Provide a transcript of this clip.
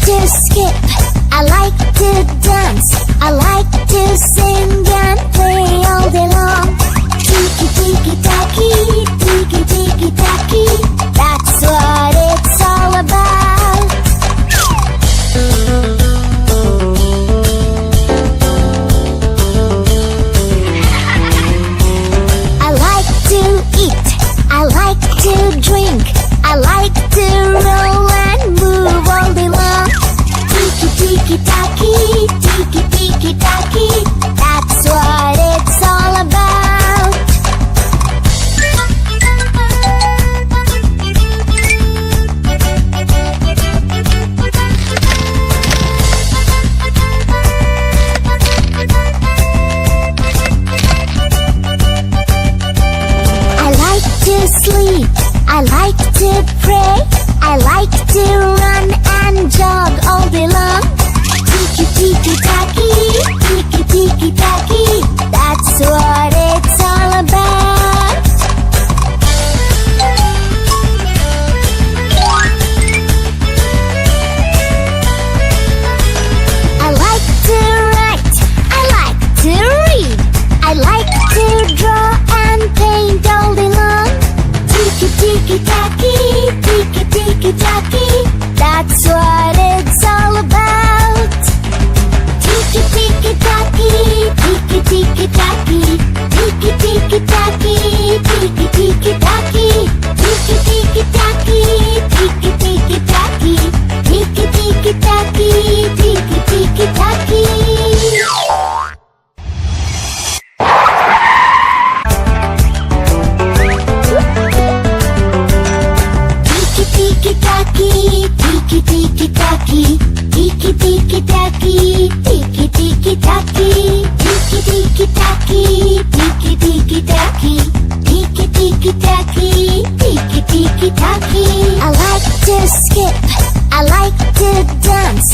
to skip, I like to dance, I like to sing and play all day long. Tiki tiki taki, tiki tiki taki, that's what it's all about. I like to eat, I like to drink, I like to roll and move all day long. Tiki tiki taki, tiki tiki taki, that's what it's all about. I like to sleep, I like to pray, I like to run and jog all day long. Tiki tiki taki, tiki tiki taki, that's what it's all about. I like to write, I like to read, I like to draw and paint all day long. Tiki tiki taki, tiki tiki taki, that's what it's all about. Tiki tiki taki, tiki tiki taki, tiki tiki taki, tiki tiki taki, tiki tiki taki, tiki tiki taki, tiki tiki taki, tiki tiki taki. Tiki tiki taki, tiki tiki taki, tiki tiki taki, tiki tiki taki, tiki tiki taki, tiki tiki taki, tiki tiki taki. I like to skip, I like to dance,